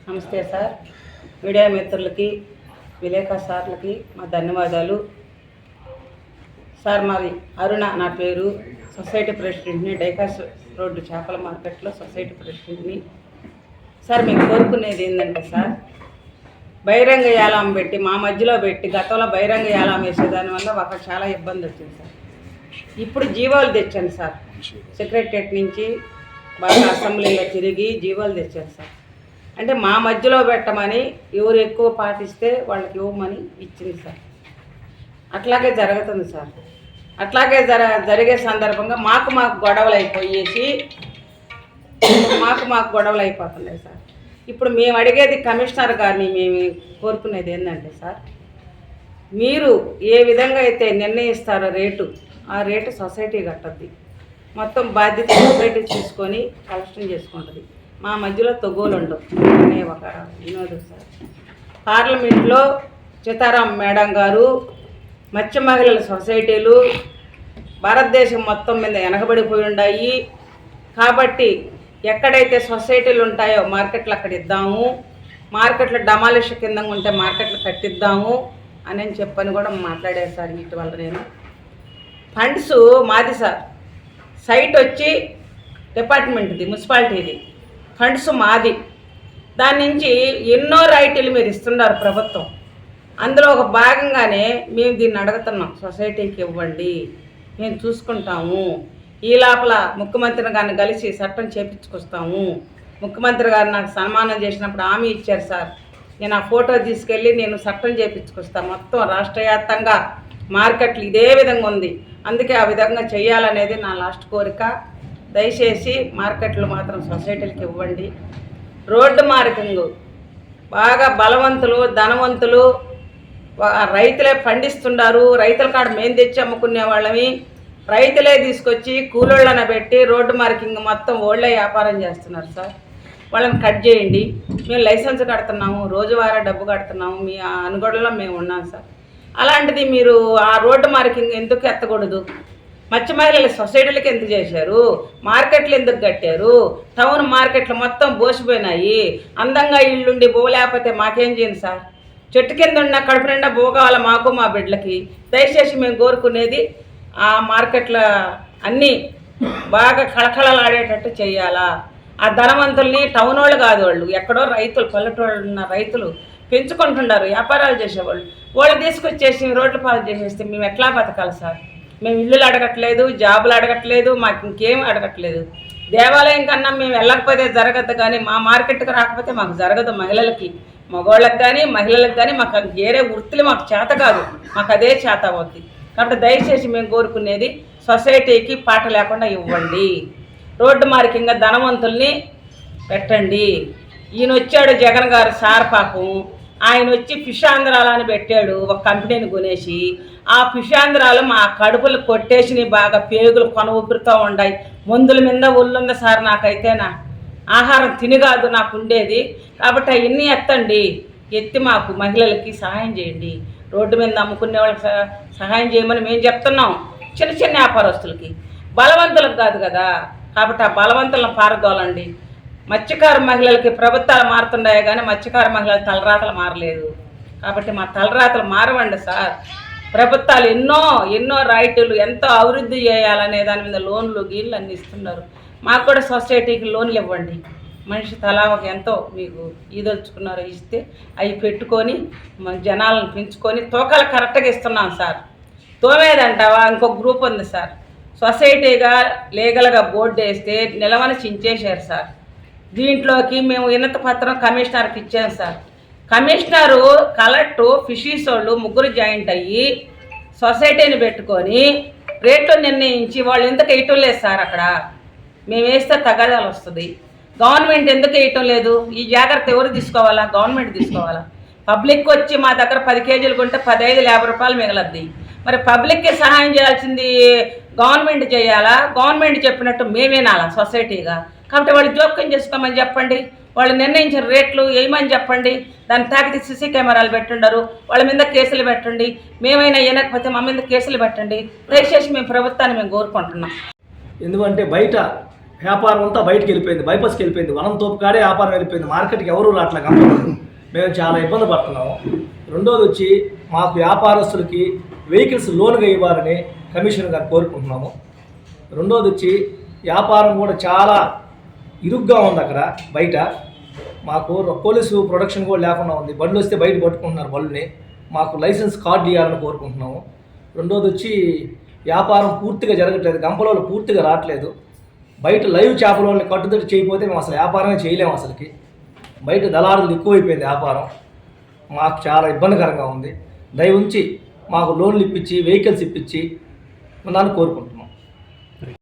నమస్తే sir, media మిత్రులకి విలేకరు సార్లకి మా ధన్యవాదాలు సార్. మాది అరుణ నా పేరు. సొసైటీ ప్రెసిడెంట్ని, డైకాస్ రోడ్డు చేపల మార్కెట్లో సొసైటీ ప్రెసిడెంట్ని. సార్ మీకు కోరుకునేది ఏంటంటే సార్, బహిరంగ యాలం పెట్టి మా మధ్యలో పెట్టి గతంలో బహిరంగ యాలం వేసేదానివల్ల ఒక చాలా ఇబ్బంది వచ్చింది సార్. ఇప్పుడు జీవాలు తెచ్చాను సార్, సెక్రటరియట్ నుంచి బాగా అసెంబ్లీలో తిరిగి జీవాలు తెచ్చాను సార్. అంటే మా మధ్యలో పెట్టమని ఎవరు ఎక్కువ పాటిస్తే వాళ్ళకి ఇవ్వమని ఇచ్చింది సార్. అట్లాగే జరుగుతుంది సార్. అట్లాగే జరిగే సందర్భంగా మాకు గొడవలు అయిపోయేసి మాకు గొడవలు అయిపోతున్నాయి సార్. ఇప్పుడు మేము అడిగేది కమిషనర్ గారిని మేము కోరుకునేది ఏంటంటే సార్, మీరు ఏ విధంగా అయితే నిర్ణయిస్తారో రేటు, ఆ రేటు సొసైటీ కట్టద్ది. మొత్తం బాధ్యత సొసైటీ తీసుకొని కలెక్షన్ చేసుకుంటుంది. మా మధ్యలో తొగోలు ఉండవు అనే ఒక వినోదం సార్. పార్లమెంట్లో సీతారాం మేడం గారు మత్స్య మహిళల సొసైటీలు భారతదేశం మొత్తం మీద వెనకబడిపోయి ఉన్నాయి కాబట్టి ఎక్కడైతే సొసైటీలు ఉంటాయో మార్కెట్లు అక్కడ ఇద్దాము, మార్కెట్లు డమాలిష్ కింద ఉంటే మార్కెట్లు కట్టిద్దాము అని చెప్పని కూడా మాట్లాడారు సార్. వీటి వల్ల నేను ఫండ్స్ మాది సార్, సైట్ వచ్చి డిపార్ట్మెంట్ది, మున్సిపాలిటీది, ఫండ్స్ మాది. దాని నుంచి ఎన్నో రైతులు మీరు ఇస్తున్నారు ప్రభుత్వం. అందులో ఒక భాగంగానే మేము దీన్ని అడుగుతున్నాం, సొసైటీకి ఇవ్వండి, మేము చూసుకుంటాము. ఈ లోపల ముఖ్యమంత్రి గారిని కలిసి చట్టం చేపించుకొస్తాము. ముఖ్యమంత్రి గారు నాకు సన్మానం చేసినప్పుడు హామీ ఇచ్చారు సార్, నేను ఆ ఫోటో తీసుకెళ్ళి నేను చట్టం చేపించుకొస్తాను. మొత్తం రాష్ట్ర వ్యాప్తంగా మార్కెట్లు ఇదే విధంగా ఉంది, అందుకే ఆ విధంగా చేయాలనేది నా లాస్ట్ కోరిక. దయచేసి మార్కెట్లు మాత్రం సొసైటీలకు ఇవ్వండి. రోడ్డు మార్కింగ్ బాగా బలవంతులు, ధనవంతులు, రైతులే పండిస్తున్నారు. రైతుల కాడ మేము తెచ్చి అమ్ముకునే వాళ్ళమి, రైతులే తీసుకొచ్చి కూలోళ్ళన పెట్టి రోడ్డు మార్కింగ్ మొత్తం ఓళ్ళే వ్యాపారం చేస్తున్నారు సార్. వాళ్ళని కట్ చేయండి. మేము లైసెన్స్ కడుతున్నాము, రోజువారీ డబ్బు కడుతున్నాము, మీ అనుగోడలో మేము ఉన్నాం సార్. అలాంటిది మీరు ఆ రోడ్డు మార్కింగ్ ఎందుకు ఎత్తకూడదు? మత్స్య మహిళల సొసైటీలకు ఎందుకు చేశారు? మార్కెట్లు ఎందుకు కట్టారు? టౌన్ మార్కెట్లు మొత్తం బోసిపోయినాయి. అందంగా ఇళ్ళుండి బో లేకపోతే మాకేం చేయండి సార్? చెట్టు కింద ఉన్న కడుపు నిండా బో కావాలి మాకు, మా బిడ్డలకి. దయచేసి మేము కోరుకునేది ఆ మార్కెట్ల అన్నీ బాగా కళకళలాడేటట్టు చేయాలా. ఆ ధనవంతుల్ని టౌన్ వాళ్ళు కాదు, వాళ్ళు ఎక్కడో రైతులు, పల్లెటూళ్ళు ఉన్న రైతులు పెంచుకుంటున్నారు, వ్యాపారాలు చేసేవాళ్ళు. వాళ్ళు తీసుకొచ్చేసి రోడ్ల పాలు చేసేస్తే మేము ఎట్లా బతకాలి సార్? మేము ఇల్లులు అడగట్లేదు, జాబులు అడగట్లేదు, మాకు ఇంకేం అడగట్లేదు. దేవాలయం కన్నా మేము వెళ్ళకపోతే జరగదు, కానీ మా మార్కెట్కి రాకపోతే మాకు జరగదు. మహిళలకి, మగవాళ్ళకి కానీ మహిళలకు కానీ మాకు వేరే వృత్తులు మాకు చేత కాదు, మాకు అదే చేత అవుద్ది. కాబట్టి దయచేసి మేము కోరుకునేది సొసైటీకి పాట లేకుండా ఇవ్వండి. రోడ్డు మార్కింగ్ ధనవంతుల్ని పెట్టండి. ఈయన వచ్చాడు జగన్ గారు సార్, పాపం ఆయన వచ్చి ఫిషాంధ్రాలు అని పెట్టాడు, ఒక కంపెనీని కొనేసి. ఆ ఫిషాంధ్రాలు మా కడుపులు కొట్టేసి బాగా పేగులు కొన ఊపిరితో ఉన్నాయి. మందుల మీద ఒళ్ళుంది సార్. నాకైతే నా ఆహారం తిని కాదు నాకు ఉండేది. కాబట్టి అవన్నీ ఎత్తండి, ఎత్తి మాకు మహిళలకి సహాయం చేయండి. రోడ్డు మీద అమ్ముకునే వాళ్ళకి సహాయం చేయమని మేము చెప్తున్నాం. చిన్న చిన్న వ్యాపారస్తులకి, బలవంతులకు కాదు కదా. కాబట్టి ఆ బలవంతులను పారదోలండి. మత్స్యకార మహిళలకి ప్రభుత్వాలు మారుతున్నాయి కానీ మత్స్యకార మహిళల తలరాతలు మారలేదు. కాబట్టి మా తలరాతలు మారవండి సార్. ప్రభుత్వాలు ఎన్నో రైతులు ఎంతో అభివృద్ధి చేయాలనే దాని మీద లోన్లు గీళ్ళు అన్నీ ఇస్తున్నారు. మాకు కూడా సొసైటీకి లోన్లు ఇవ్వండి. మనిషి తలా ఒక ఎంతో మీకు ఈదలుచుకున్నారో ఇస్తే అవి పెట్టుకొని జనాలను పెంచుకొని తూకాలు కరెక్ట్గా ఇస్తున్నాం సార్. తోమేదంటావా ఇంకొక గ్రూప్ ఉంది సార్, సొసైటీగా లీగల్గా బోర్డు వేస్తే నిలవని చించేశారు సార్. దీంట్లోకి మేము వినతి పత్రం కమిషనర్కి ఇచ్చాం సార్. కమిషనరు, కలెక్టరు, ఫిషీస్ వాళ్ళు ముగ్గురు జాయింట్ అయ్యి సొసైటీని పెట్టుకొని రేట్లు నిర్ణయించి వాళ్ళు ఎందుకు వేయటం లేదు సార్? అక్కడ మేము వేస్తే తగాదాలు వస్తుంది. గవర్నమెంట్ ఎందుకు వేయటం లేదు? ఈ జాగ్రత్త ఎవరు తీసుకోవాలా? గవర్నమెంట్ తీసుకోవాలా? పబ్లిక్ వచ్చి మా దగ్గర 10 కేజీలు కొంటే 1550 రూపాయలు మిగలద్ది. మరి పబ్లిక్కి సహాయం చేయాల్సింది గవర్నమెంట్ చేయాలా? గవర్నమెంట్ చెప్పినట్టు మేమేనాలా సొసైటీగా? కాబట్టి వాళ్ళు జోక్యం చేసుకోమని చెప్పండి. వాళ్ళు నిర్ణయించిన రేట్లు వేయమని చెప్పండి. దాన్ని తాకితే సీసీ కెమెరాలు పెట్టుండరు, వాళ్ళ మీద కేసులు పెట్టండి. మేమైనా వినకపోతే మా మీద కేసులు పెట్టండి. దయచేసి మేము ప్రభుత్వాన్ని కోరుకుంటున్నాం. ఎందుకంటే బయట వ్యాపారం అంతా బయటికి వెళ్ళిపోయింది, బైపాస్కి వెళ్ళిపోయింది, వనం తోపు కాడే వ్యాపారం వెళ్ళిపోయింది, మార్కెట్కి ఎవరు రావట్లే గంపలు. మేము చాలా ఇబ్బంది పడుతున్నాము. రెండోది వచ్చి మాకు వ్యాపారస్తులకి వెహికల్స్ లోన్గా ఇవ్వాలని కమిషనర్ గారు కోరుకుంటున్నాము. రెండోది వచ్చి వ్యాపారం కూడా చాలా ఇరుగ్గా ఉంది అక్కడ బయట. మాకు పోలీసు ప్రొడక్షన్ కూడా లేకుండా ఉంది, బండ్లు వస్తే బయట పట్టుకుంటున్నారు బళ్ళుని. మాకు లైసెన్స్ కార్డు ఇవ్వాలని కోరుకుంటున్నాము. రెండోది వచ్చి వ్యాపారం పూర్తిగా జరగట్లేదు, గంపలలో పూర్తిగా రావట్లేదు. బయట లైవ్ చేపల వాళ్ళని కట్టుదడి చేయకపోతే మేము అసలు వ్యాపారమే చేయలేము. అసలుకి బయట దళారులు ఎక్కువైపోయింది వ్యాపారం. మాకు చాలా ఇబ్బందికరంగా ఉంది. దయ ఉంచి మాకు లోన్లు ఇప్పించి వెహికల్స్ ఇప్పించి నన్ను కోరుకుంటున్నాను.